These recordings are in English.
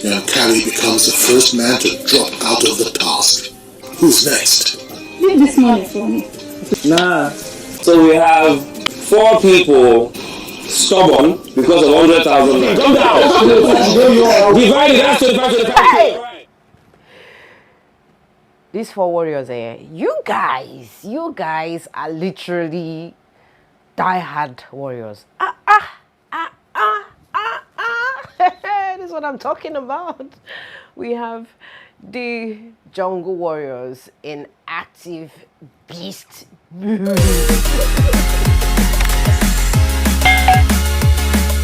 Yankari becomes the first man to drop out of the task. Who's next? Leave this money for me. Nah. So we have 4 people stubborn because of 100,000. Come down. Divide it. That's 25 to the country. These 4 warriors here, you guys are literally die-hard warriors. This is what I'm talking about. We have the jungle warriors in active beast.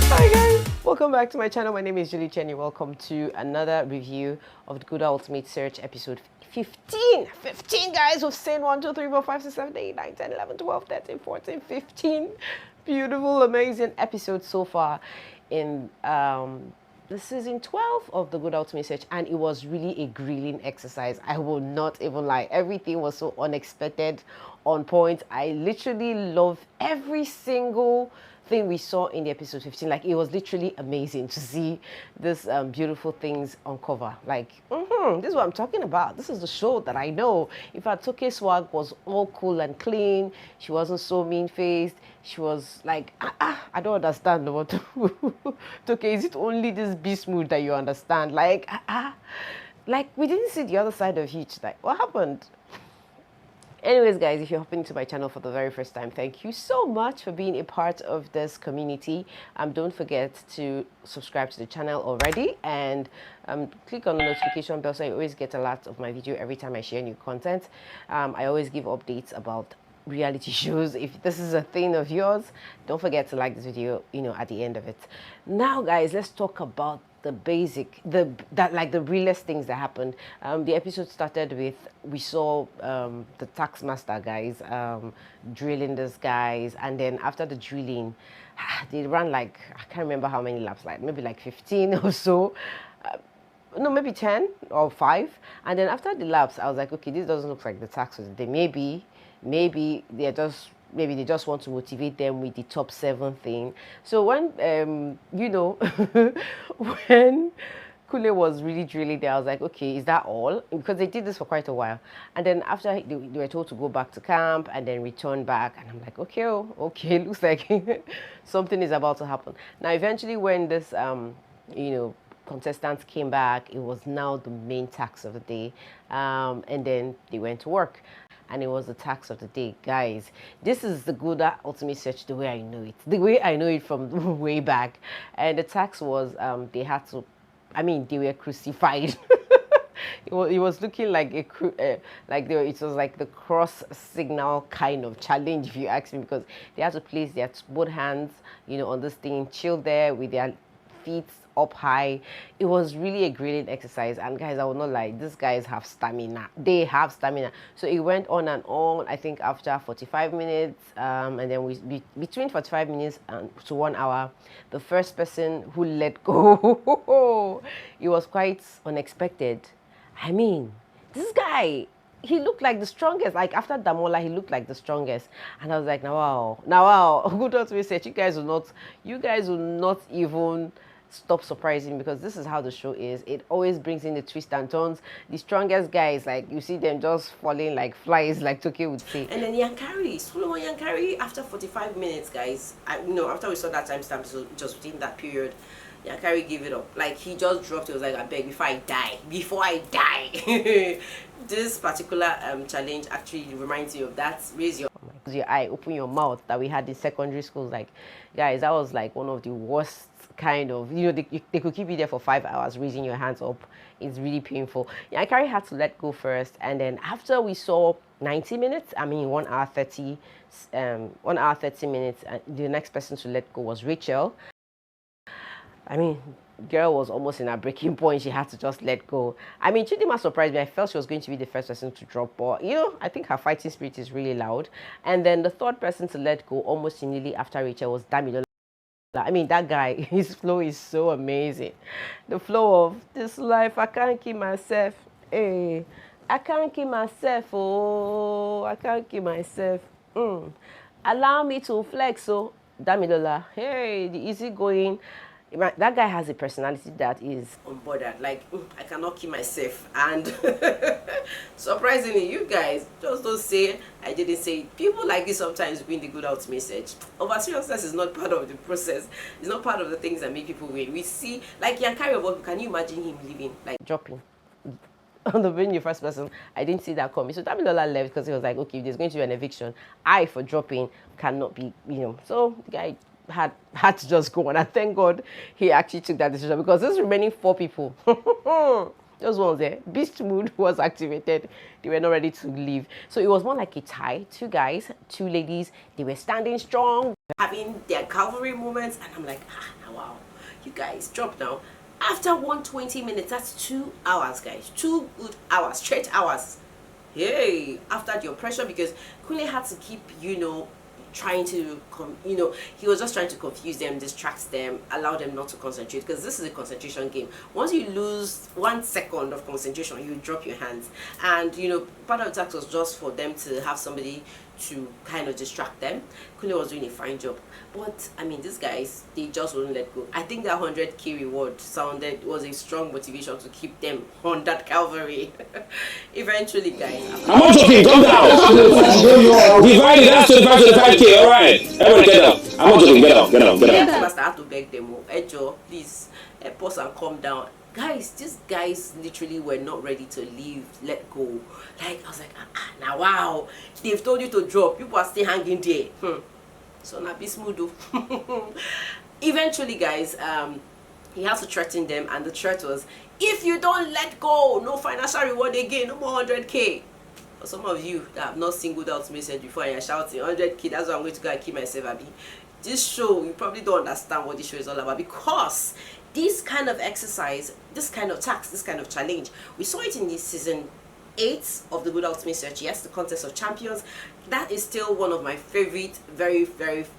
Hi guys, welcome back to my channel. My name is Julie Uche and welcome to another review of the Gulder Ultimate Search episode 15. 15 guys, we've seen 1, 2, 3, 4, 5, 6, 7, 8, 9, 10, 11, 12, 13, 14, 15 beautiful, amazing episodes so far in the season 12 of the Gulder Ultimate Search, and it was really a grilling exercise. I will not even lie. Everything was so unexpected, on point. I literally loved every single thing we saw in the episode 15. Like, it was literally amazing to see this beautiful things uncover. Like, this is what I'm talking about. This is the show that I know. In fact, Toke swag was all cool and clean. She wasn't so mean-faced. She was like, I don't understand what Toke, is it only this beast mood that you understand? Like, like, we didn't see the other side of you. Like, what happened? Anyways, guys, if you're hopping into my channel for the very first time, thank you so much for being a part of this community. Don't forget to subscribe to the channel already, and click on the notification bell so you always get a lot of my video every time I share new content. I always give updates about reality shows. If this is a thing of yours, don't forget to like this video, at the end of it. Now, guys, let's talk about the basic, the realest things that happened. The episode started with, we saw the tax master guys drilling these guys, and then after the drilling, they ran like, I can't remember how many laps, like maybe like 15 or so. No, maybe 10 or 5. And then after the laps, I was like, okay, this doesn't look like the tax was the day. Maybe they just want to motivate them with the top 7 thing. So when when Kule was really drilling there, I was like, okay, is that all? Because they did this for quite a while. And then after they were told to go back to camp and then return back, and I'm like, okay, looks like something is about to happen. Now, eventually when this contestants came back, it was now the main task of the day, and then they went to work, and it was the task of the day. Guys, this is the Gulder Ultimate Search the way I know it, from way back. And the task was they had to, they were crucified. It was looking like it was like the cross signal kind of challenge, if you ask me, because they had to place their both hands on this thing, chill there with their feet up high. It was really a grilling exercise, and guys, I will not lie, these guys have stamina. They have stamina. So it went on and on. I think after 45 minutes, and then between 45 minutes and to 1 hour, the first person who let go, it was quite unexpected. This guy, he looked like the strongest. Like, after Damola, he looked like the strongest. And I was like, now wow, good Ultimate Search, you guys will not even stop surprising, because this is how the show is. It always brings in the twists and turns. The strongest guys, like, you see them just falling like flies, like Toke would say. And then Yankari, Solomon Yankari, after 45 minutes, guys, after we saw that timestamp, so just within that period, Yankari gave it up. Like, he just dropped it. Was like, I beg, before I die. This particular challenge actually reminds you of that. Raise your eye, open your mouth, that we had in secondary schools. Like, guys, that was like one of the worst kind of, they could keep you there for 5 hours raising your hands up. It's really painful. Yankari had to let go first, and then after we saw 90 minutes, 1 hour 30 minutes, the next person to let go was Rachel. Girl was almost in a breaking point. She had to just let go. Chidimma surprised me. I felt she was going to be the first person to drop, but I think her fighting spirit is really loud. And then the third person to let go almost immediately after Rachel was Damola. That guy, his flow is so amazing. The flow of this life, I can't keep myself. Hey, I can't keep myself. Oh, I can't keep myself. Allow me to flex. So, Damola, hey, the easy going. that guy has a personality that is unbothered. Like, I cannot keep myself. And surprisingly, you guys just don't say I didn't say it. People like this sometimes win the Good Ultimate Search. Over seriousness is not part of the process. It's not part of the things that make people win. We see, like Yankari, can you imagine him leaving, like dropping on the being the first person? I didn't see that coming. So Damola left because he was like, okay, if there's going to be an eviction, I for dropping cannot be, So the guy had to just go on, and thank God he actually took that decision, because those remaining 4 people, those ones there, beast mood was activated. They were not ready to leave. So it was more like a tie. 2 guys, 2 ladies. They were standing strong, having their cavalry moments, and I'm like, wow, you guys drop now. After 120 minutes, that's 2 hours, guys. 2 good hours, straight hours. Hey, after the oppression, because Kule had to keep, trying to, he was just trying to confuse them, distract them, allow them not to concentrate, because this is a concentration game. Once you lose 1 second of concentration, you drop your hands. And, part of the task was just for them to have somebody to kind of distract them. Kule was doing a fine job. But, I mean, these guys, they just wouldn't let go. I think that 100k reward was a strong motivation to keep them on that cavalry. Eventually, guys. I'm not joking, come down! Divide it, that's 25k, alright. Everybody get up. I'm not joking, get up. I had to beg them, Ejo, please, pause and calm down. Guys, these guys literally were not ready to leave, let go. Like, I was like, now wow, they've told you to drop. People are still hanging there. So now be smooth. Eventually, guys, he has to threaten them, and the threat was, if you don't let go, no financial reward again, no more 100k. For some of you that have not seen Good Ultimate Search before and you're shouting 100k, that's why I'm going to go and keep myself happy. This show, you probably don't understand what this show is all about, because this kind of exercise, this kind of task, this kind of challenge, we saw it in this season 8 of the Good Ultimate Search. Yes, the Contest of Champions. That is still one of my favorite,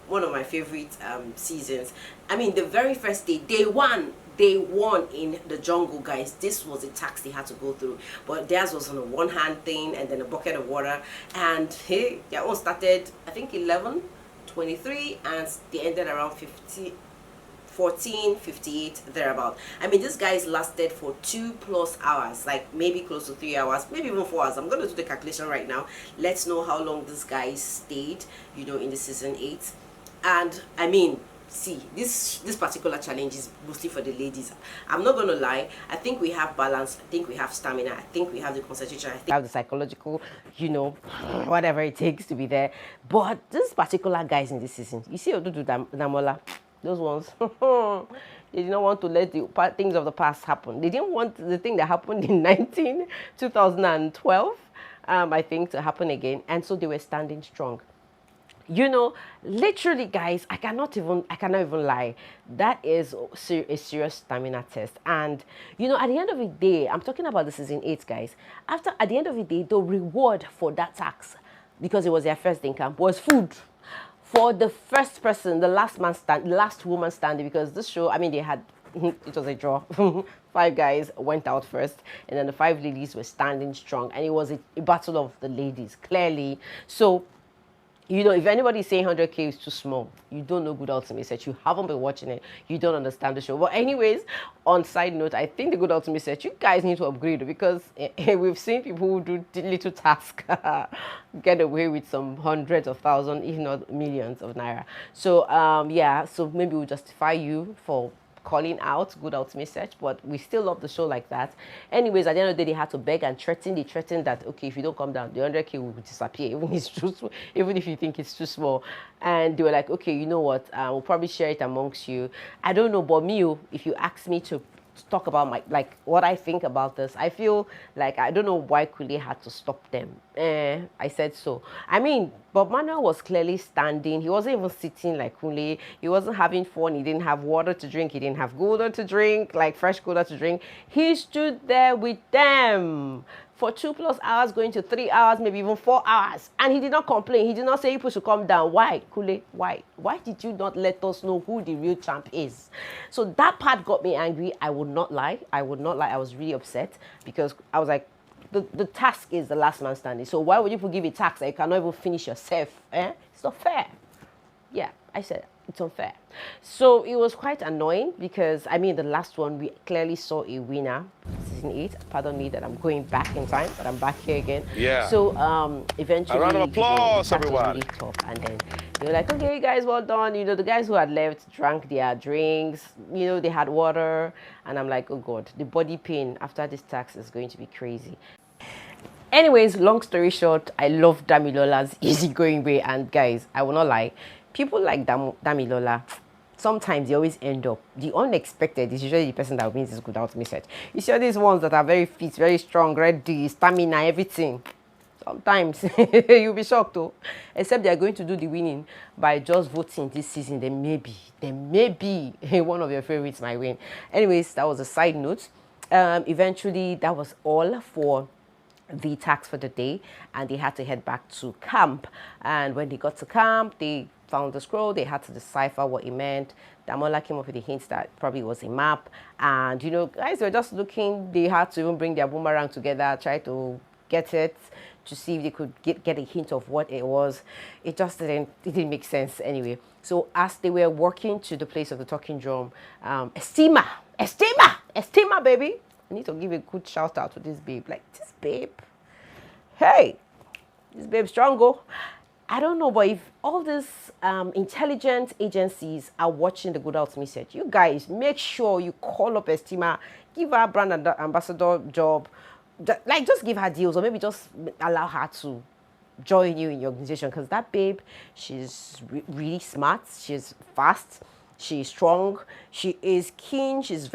one of my favorite seasons. I mean, the very first day, day one in the jungle, guys. This was a task they had to go through, but theirs was on a 1-hand thing and then a bucket of water. And hey, their own started, I think 11:23, and they ended around 14:58 thereabout. I mean, these guys lasted for 2+ hours, like maybe close to 3 hours, maybe even 4 hours. I'm going to do the calculation right now. Let's know how long these guys stayed, in the season 8. And I mean, see, this particular challenge is mostly for the ladies. I'm not going to lie. I think we have balance. I think we have stamina. I think we have the concentration. I think we have the psychological, whatever it takes to be there. But this particular guys in this season, you see Odudu, Damola, those ones, they did not want to let the things of the past happen. They didn't want the thing that happened in 2012, I think, to happen again. And so they were standing strong. Literally, guys, I cannot even lie. That is a serious stamina test. And, at the end of the day, I'm talking about the season 8, guys. At the end of the day, the reward for that task, because it was their first day in camp, was food. For the first person, the last woman standing, because this show, I mean, they had, it was a draw. 5 guys went out first, and then the 5 ladies were standing strong, and it was a battle of the ladies, clearly. So, if anybody is saying 100k is too small, you don't know Good Ultimate Search. You haven't been watching it. You don't understand the show. But anyways, on side note, I think the Good Ultimate Search, you guys need to upgrade, because we've seen people who do little tasks get away with some hundreds of thousands, if not millions of naira. So, yeah, so maybe we'll justify you for calling out Good Ultimate Search, but we still love the show like that. Anyways, at the end of the day, they had to beg and threaten. They threatened that, okay, if you don't come down, the 100k will disappear, even if you think it's too small. And they were like, okay, you know what, we'll probably share it amongst you. I don't know, but me, if you ask me to talk about what I think about this, I feel like I don't know why Kule had to stop them. I said so. I mean, Bob Manuel was clearly standing. He wasn't even sitting like Kule. He wasn't having fun. He didn't have water to drink. He didn't have Gulder to drink, like fresh Gulder to drink. He stood there with them for 2+ hours, going to 3 hours, maybe even 4 hours. And he did not complain. He did not say people should come down. Why, Kule? Why? Why did you not let us know who the real champ is? So that part got me angry. I would not lie. I was really upset, because I was like, the task is the last man standing. So why would you give a task that you cannot even finish yourself? It's not fair. Yeah, I said, It's unfair. So it was quite annoying because, I mean, the last one, we clearly saw a winner, season 8. Pardon me that I'm going back in time, but I'm back here again. Yeah. So eventually, A round of applause, the tax was everyone. really tough. And then they were like, okay, guys, well done. You know, the guys who had left drank their drinks. You know, they had water. And I'm like, oh, God, the body pain after this tax is going to be crazy. Anyways, long story short, I love Damilola's easygoing way. And guys, I will not lie, people like Damilola, sometimes they always end up. The unexpected is usually the person that wins this Good Ultimate Search. You see all these ones that are very fit, very strong, ready, stamina, everything. Sometimes you'll be shocked though. Except they are going to do the winning by just voting this season. Then maybe one of your favorites might win. Anyways, that was a side note. Eventually, that was all for the tax for the day, and they had to head back to camp. And when they got to camp, they found the scroll. They had to decipher what it meant. Damola came up with the hints that probably was a map. And you know, guys were just looking. They had to even bring their boomerang together, try to get it to see if they could get a hint of what it was. It just didn't make sense anyway. So as they were walking to the place of the talking drum, Estima, baby. I need to give a good shout out to this babe. Like, this babe, hey, this babe strong go. I don't know, but if all these intelligent agencies are watching the Good Ultimate Search, you guys make sure you call up Estima, give her a brand ambassador job, like just give her deals, or maybe just allow her to join you in your organization, because that babe, she's really smart, she's fast, she's strong, she is keen, she's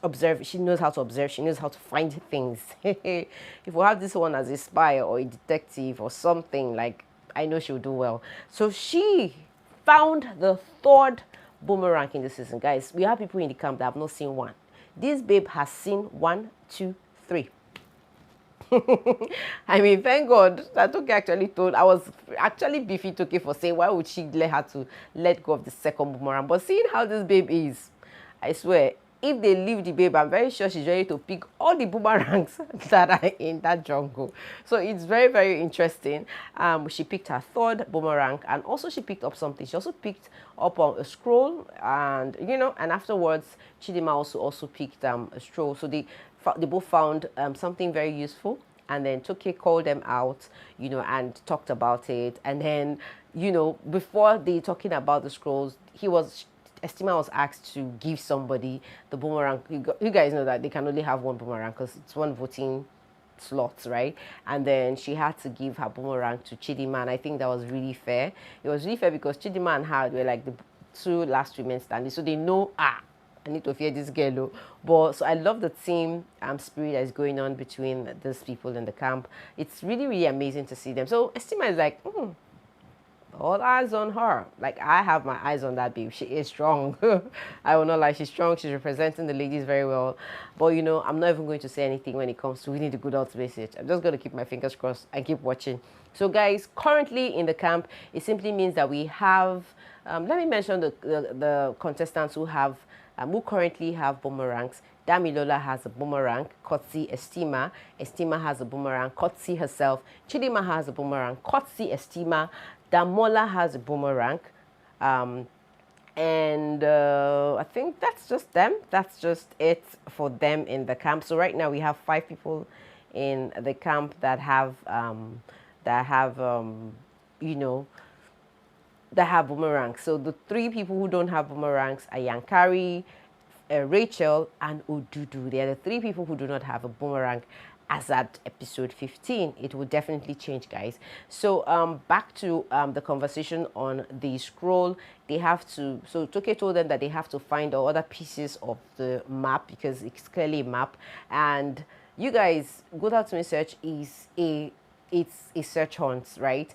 observant, she knows how to observe, she knows how to find things. If we have this one as a spy or a detective or something, like, I know she'll do well. So she found the 3rd boomerang in this season. Guys, we have people in the camp that have not seen one. This babe has seen 1, 2, 3. I mean, thank God that Toki actually told. I was actually beefy Toki for saying, why would she let her to let go of the 2nd boomerang? But seeing how this babe is, I swear, if they leave the babe, I'm very sure she's ready to pick all the boomerangs that are in that jungle. So it's very, very interesting. She picked her 3rd boomerang, and also she picked up something. She also picked up a scroll, and you know, and afterwards Chidimma also picked a scroll. So they both found something very useful, and then Toki called them out, you know, and talked about it. And then, you know, before they talking about the scrolls, Estima was asked to give somebody the boomerang. You guys know that they can only have one boomerang because it's one voting slot, right? And then she had to give her boomerang to Chidimma, and I think that was really fair. It was really fair because Chidimma and her were like the 2 last women standing, so they know, I need to fear this girl. But so I love the team spirit that is going on between these people in the camp. It's really, really amazing to see them. So Estima is like, all eyes on her. Like, I have my eyes on that babe. She is strong. I will not lie, she's strong. She's representing the ladies very well. But you know, I'm not even going to say anything when it comes to winning the Good Ultimate Search. I'm just going to keep my fingers crossed and keep watching. So guys, currently in the camp, it simply means that we have, let me mention the contestants who currently have boomerangs. Damilola has a boomerang, Kotsi Estima. Estima has a boomerang, Kotsi herself. Chidimma has a boomerang, Kotsi Estima. Damola has a boomerang. And I think that's just them. That's just it for them in the camp. So right now we have 5 people in the camp that have boomerangs. So the 3 people who don't have boomerangs are Yankari, Rachel, and Odudu. They are the 3 people who do not have a boomerang as at episode 15. It will definitely change, guys. So back to the conversation on the scroll. They have to, so Toke told them that they have to find all other pieces of the map because it's clearly a map. And you guys, Good Ultimate Search is it's a search hunt, right?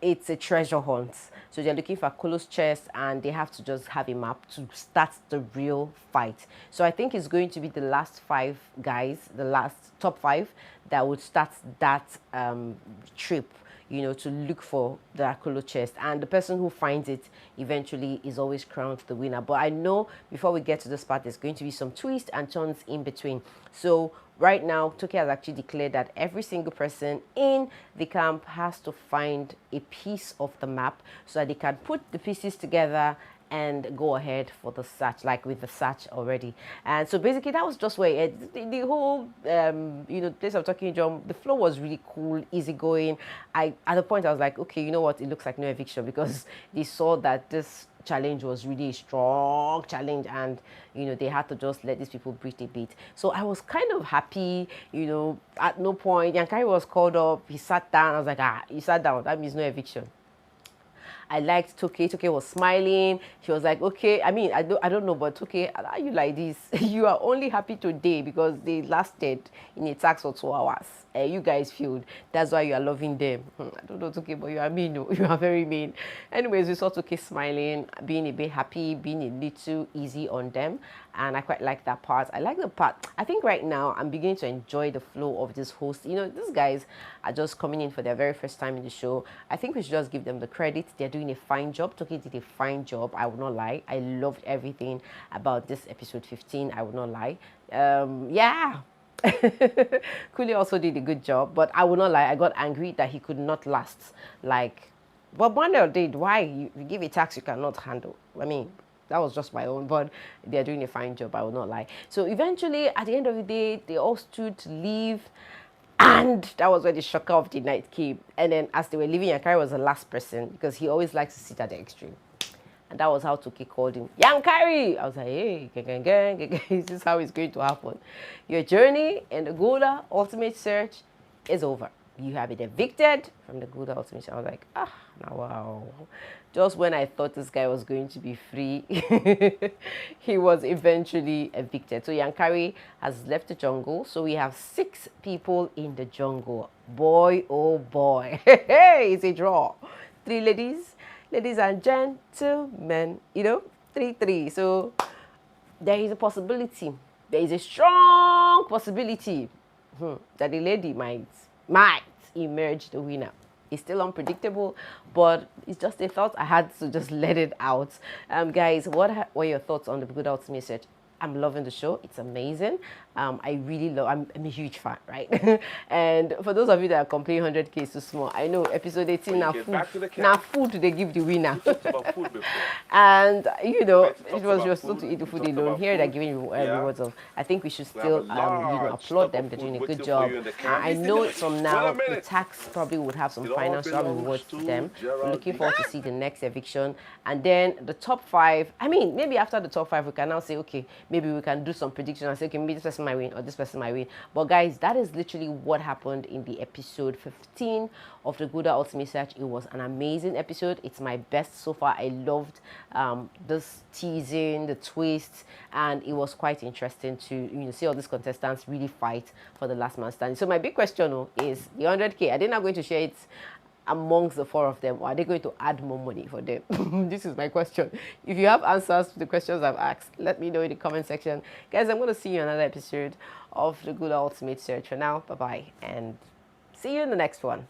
It's a treasure hunt. So they're looking for Kolo's chest, and they have to just have a map to start the real fight. So I think it's going to be the last 5 guys, the last top 5 that would start that trip, you know, to look for the Akolo chest. And the person who finds it eventually is always crowned the winner. But I know before we get to this part, there's going to be some twists and turns in between. So right now, Toke has actually declared that every single person in the camp has to find a piece of the map so that they can put the pieces together and go ahead for the search, like with the search already. And so basically that was just where the whole you know, place I'm talking, John, the flow was really cool, easygoing. At the point I was like, okay, you know what, it looks like no eviction, because they saw that this challenge was really a strong challenge, and you know, they had to just let these people breathe a bit. So I was kind of happy, you know. At no point Yankari was called up, he sat down. I was like, he sat down, that means no eviction. I liked Toke. Toke was smiling. She was like, okay. I mean, I don't know, but Toke, are you like this? You are only happy today because they lasted in a tax for 2 hours. You guys failed. That's why you are loving them. I don't know, Toke, but you are mean. No, you are very mean. Anyways, we saw Toke smiling, being a bit happy, being a little easy on them. And I quite like that part. I like the part. I think right now I'm beginning to enjoy the flow of this host. You know, these guys are just coming in for their very first time in the show. I think we should just give them the credit. They're doing a fine job. Toke did a fine job. I would not lie. I loved everything about this episode 15. I would not lie. Yeah. Kuli also did a good job, but I would not lie. I got angry that he could not last. Like, but Wonder did. Why? You give a tax you cannot handle. I mean, that was just my own, but they're doing a fine job, I will not lie. So eventually, at the end of the day, they all stood to leave, and that was where the shocker of the night came. And then as they were leaving, Yankari was the last person, because he always likes to sit at the extreme. And that was how Toke called him, Yankari! I was like, hey, gang, this is how it's going to happen. Your journey in the Gulder Ultimate Search is over. You have been evicted from the Gulder Ultimate Search. I was like, now wow. Just when I thought this guy was going to be free, he was eventually evicted. So Yankari has left the jungle. So we have 6 people in the jungle. Boy, oh boy. Hey, it's a draw. 3 ladies and gentlemen, you know, 3-3. So there is a possibility. There is a strong possibility that the lady might emerge the winner. It's still unpredictable, but it's just a thought. I had to just let it out. Guys, what were your thoughts on the Gulder Ultimate Search? I'm loving the show. It's amazing. I really love, I'm a huge fan, right? And for those of you that are complaining 100K is too small, I know episode 18 now food they give the winner. And you know, it was just to eat the food alone. Here they're giving rewards of, I think we should still you know, applaud them. They're doing a good job. I know from now the tax probably would have some financial rewards to them. We're looking forward to see the next eviction. And then the top 5, I mean, maybe after the top 5 we can now say, okay, maybe we can do some prediction and say, okay, maybe this person might win or this person might win. But guys, that is literally what happened in the episode 15 of the Gulder Ultimate Search. It was an amazing episode. It's my best so far. I loved this teasing, the twists, and it was quite interesting to, you know, see all these contestants really fight for the last man standing. So my big question is the 100K. Are they not going to share it amongst the 4 of them, or are they going to add more money for them? This is my question. If you have answers to the questions I've asked, let me know in the comment section. Guys, I'm going to see you in another episode of the Gulder Ultimate Search. For now, bye-bye, and see you in the next one.